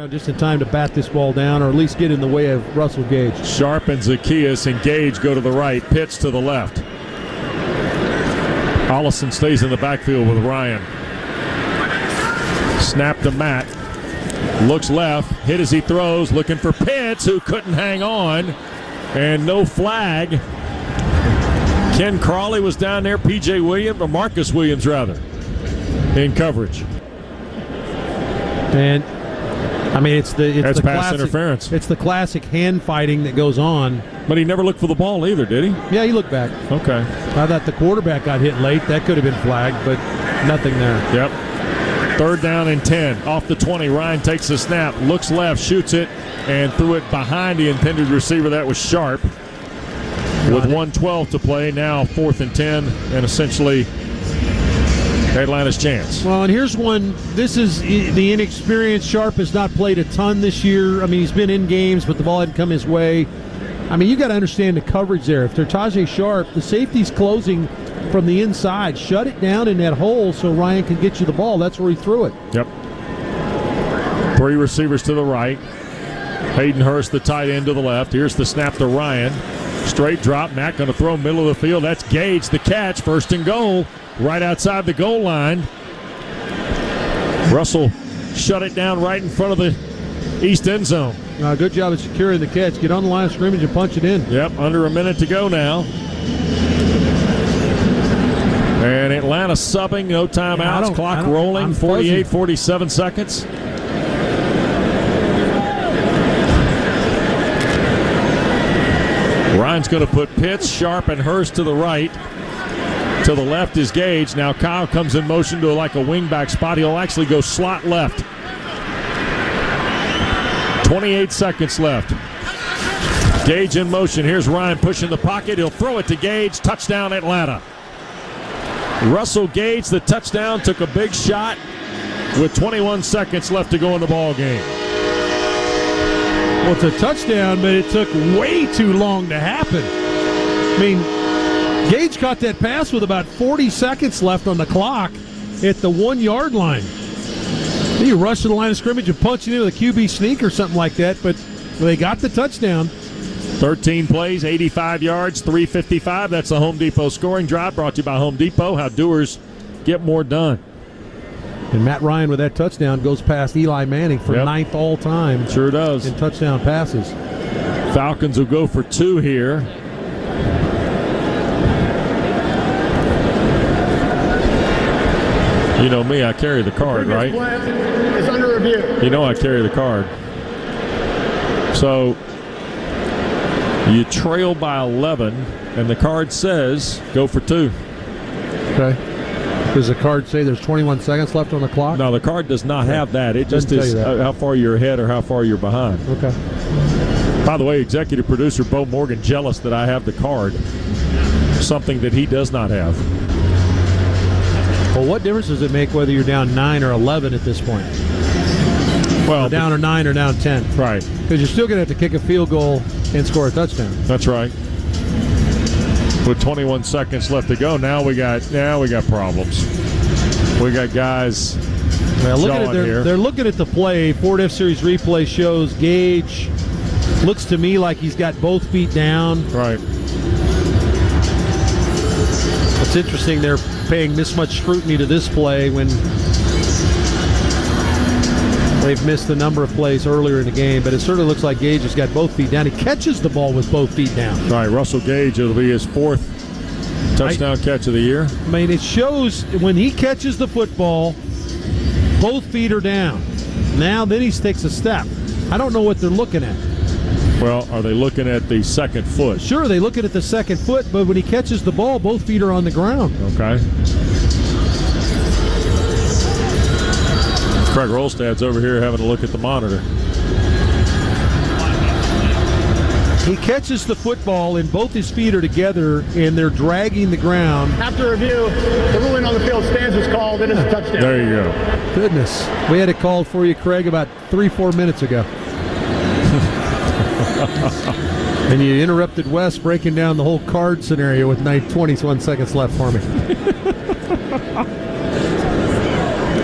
Just in time to bat this ball down, or at least get in the way of Russell Gage. Sharp and Zacchaeus and Gage go to the right. Pitch to the left. Ollison stays in the backfield with Ryan. Snap to Matt. Looks left. Hit as he throws. Looking for Pitts, who couldn't hang on. And no flag. Ken Crawley was down there. P.J. Williams, or Marcus Williams rather, in coverage. And I mean, it's the pass classic interference. It's the classic hand fighting that goes on. But he never looked for the ball either, did he? Yeah, he looked back. Okay. I thought the quarterback got hit late. That could have been flagged, but nothing there. Yep. 3rd down and 10. Off the 20, Ryan takes the snap, looks left, shoots it, and threw it behind the intended receiver. That was Sharp. With 1:12 to play, now 4th and 10, and essentially Atlanta's chance. Well, and here's one. This is the inexperienced. Sharp has not played a ton this year. I mean, he's been in games, but the ball hadn't come his way. I mean, you got to understand the coverage there. If they're Tajay Sharp, the safety's closing from the inside. Shut it down in that hole so Ryan can get you the ball. That's where he threw it. Yep. 3 receivers to the right. Hayden Hurst, the tight end, to the left. Here's the snap to Ryan. Straight drop. Matt going to throw middle of the field. That's Gage, the catch. 1st and goal. Right outside the goal line. Russell shut it down right in front of the east end zone. Good job of securing the catch. Get on the line of scrimmage and punch it in. Yep, under a minute to go now. And Atlanta subbing, no timeouts, clock rolling, 48, 47 seconds. Ryan's going to put Pitts, Sharp, and Hurst to the right. To the left is Gage. Now Kyle comes in motion to like a wingback spot. He'll actually go slot left. 28 seconds left. Gage in motion. Here's Ryan pushing the pocket. He'll throw it to Gage. Touchdown, Atlanta. Russell Gage, the touchdown, took a big shot with 21 seconds left to go in the ball game. Well, it's a touchdown, but it took way too long to happen. I mean, Gage caught that pass with about 40 seconds left on the clock at the 1-yard line. You rush to the line of scrimmage and punch it in with a QB sneak or something like that, but they got the touchdown. 13 plays, 85 yards, 355. That's the Home Depot scoring drive, brought to you by Home Depot. How doers get more done. And Matt Ryan with that touchdown goes past Eli Manning for 9th all-time. Sure does. In touchdown passes. Falcons will go for 2 here. You know me, I carry the card, right? It's under review. You know I carry the card. So you trail by 11, and the card says go for 2. Okay. Does the card say there's 21 seconds left on the clock? No, the card does not have that. It just is how far you're ahead or how far you're behind. Okay. By the way, executive producer Bo Morgan jealous that I have the card, something that he does not have. Well, what difference does it make whether you're down 9 or 11 at this point? Well, down or 9 or down 10. Right. Because you're still going to have to kick a field goal and score a touchdown. That's right. With 21 seconds left to go, now we got problems. We got guys. Well, they're looking at the play. Ford F Series replay shows Gage looks to me like he's got both feet down. Right. It's interesting they're paying this much scrutiny to this play when they've missed a number of plays earlier in the game, but it certainly looks like Gage has got both feet down. He catches the ball with both feet down. All right, Russell Gage, it'll be his 4th touchdown catch of the year. I mean, it shows when he catches the football, both feet are down. Now, then he takes a step. I don't know what they're looking at. Well, are they looking at the second foot? Sure, they look at the second foot, but when he catches the ball, both feet are on the ground. Okay. Craig Rolstad's over here having a look at the monitor. He catches the football and both his feet are together and they're dragging the ground. After review, the ruling on the field stands is called. It is a touchdown. There you go. Goodness. We had it called for you, Craig, about 3-4 minutes ago. And you interrupted Wes breaking down the whole card scenario with 21 seconds left for me.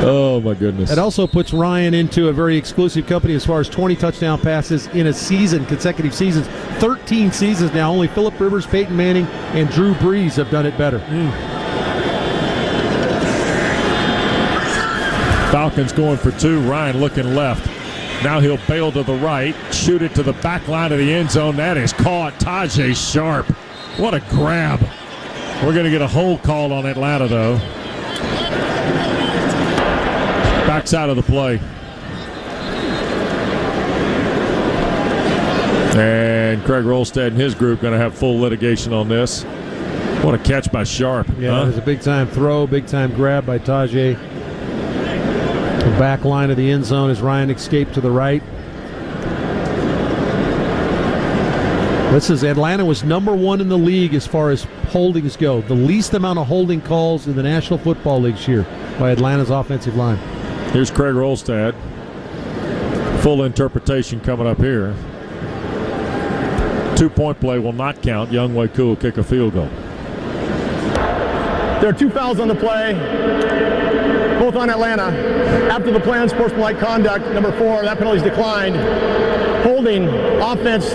Oh, my goodness. It also puts Ryan into a very exclusive company as far as 20 touchdown passes in a season, consecutive seasons. 13 seasons now. Only Phillip Rivers, Peyton Manning, and Drew Brees have done it better. Falcons going for 2. Ryan looking left. Now he'll bail to the right, shoot it to the back line of the end zone. That is caught. Tajay Sharp. What a grab. We're going to get a hold call on Atlanta, though. Backside of the play. And Craig Rolstad and his group going to have full litigation on this. What a catch by Sharp. Yeah, it was a big-time throw, big-time grab by Tajay. The back line of the end zone as Ryan escaped to the right. This is Atlanta was number 1 in the league as far as holdings go. The least amount of holding calls in the National Football League this year by Atlanta's offensive line. Here's Craig Rolstad. Full interpretation coming up here. 2-point play will not count. Younghoe Koo will kick a field goal. There are 2 fouls on the play, both on Atlanta. After the play, unsportsmanlike conduct, number 4, that penalty is declined. Holding, offense,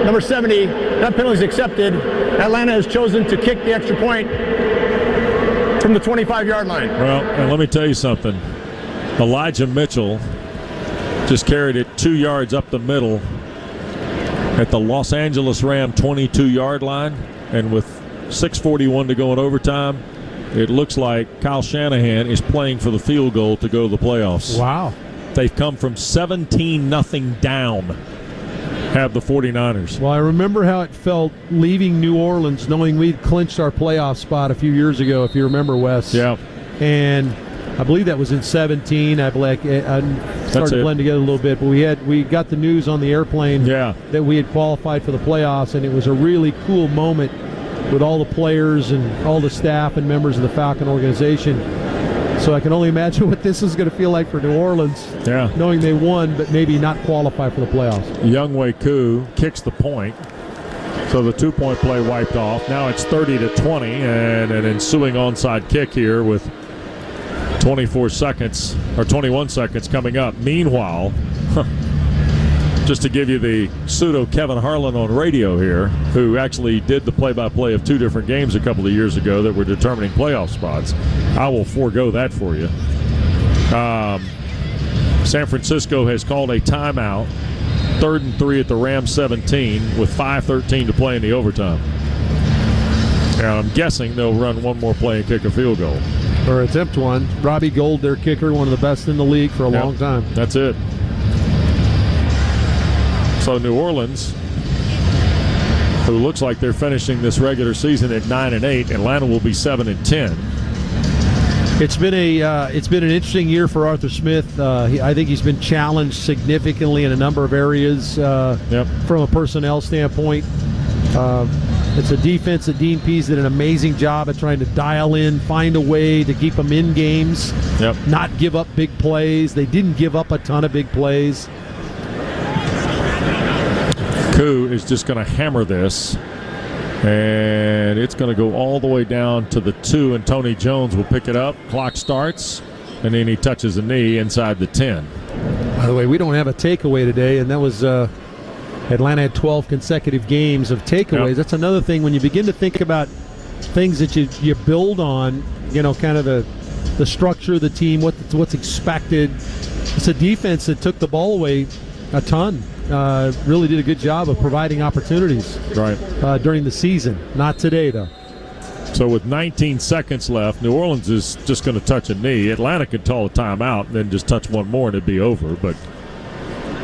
number 70, that penalty is accepted. Atlanta has chosen to kick the extra point from the 25-yard line. Well, and let me tell you something. Elijah Mitchell just carried it 2 yards up the middle at the Los Angeles Ram 22-yard line, and with 6:41 to go in overtime, it looks like Kyle Shanahan is playing for the field goal to go to the playoffs. Wow. They've come from 17-0 down, have the 49ers. Well, I remember how it felt leaving New Orleans knowing we'd clinched our playoff spot a few years ago, if you remember, Wes. Yeah. And I believe that was in 17. I started to blend together a little bit, but we got the news on the airplane that we had qualified for the playoffs, and it was a really cool moment with all the players and all the staff and members of the Falcon organization. So I can only imagine what this is going to feel like for New Orleans, knowing they won but maybe not qualify for the playoffs. Younghoe Koo kicks the point. So the 2-point play wiped off. Now it's 30-20 and an ensuing onside kick here with 21 seconds coming up. Meanwhile, just to give you the pseudo Kevin Harlan on radio here, who actually did the play-by-play of 2 different games a couple of years ago that were determining playoff spots, I will forego that for you. San Francisco has called a timeout, 3rd and 3 at the Rams 17 with 5:13 to play in the overtime. Now I'm guessing they'll run one more play and kick a field goal. Or attempt one. Robbie Gould, their kicker, one of the best in the league for a long time. That's it. So New Orleans, who looks like they're finishing this regular season at 9-8, Atlanta will be 7-10. It's been an interesting year for Arthur Smith. I think he's been challenged significantly in a number of areas from a personnel standpoint. It's a defense that Dean Pease did an amazing job at trying to dial in, find a way to keep them in games, not give up big plays. They didn't give up a ton of big plays. Koo is just going to hammer this, and it's going to go all the way down to the 2, and Tony Jones will pick it up. Clock starts, and then he touches a knee inside the 10. By the way, we don't have a takeaway today, and that was Atlanta had 12 consecutive games of takeaways. That's another thing when you begin to think about things that you build on, kind of the structure of the team, what's expected. It's a defense that took the ball away a ton. Really did a good job of providing opportunities during the season. Not today, though. So with 19 seconds left, New Orleans is just going to touch a knee. Atlanta could call a timeout and then just touch one more and it'd be over. But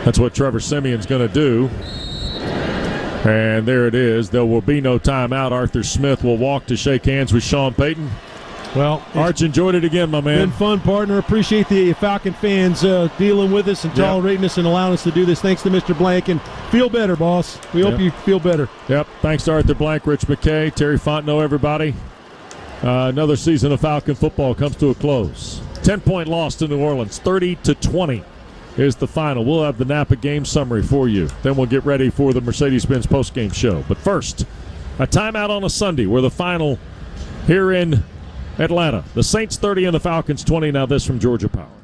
that's what Trevor Siemian's going to do. And there it is. There will be no timeout. Arthur Smith will walk to shake hands with Sean Payton. Well, Arch, enjoyed it again, my man. Been fun, partner. Appreciate the Falcon fans dealing with us and tolerating us and allowing us to do this. Thanks to Mr. Blank, and feel better, boss. We hope you feel better. Thanks to Arthur Blank, Rich McKay, Terry Fontenot, everybody. Another season of Falcon football comes to a close. 10-point loss to New Orleans, 30-20 is the final. We'll have the Napa game summary for you. Then we'll get ready for the Mercedes-Benz postgame show. But first, a timeout on a Sunday. We're the final here in Atlanta. The Saints 30 and the Falcons 20. Now this from Georgia Power.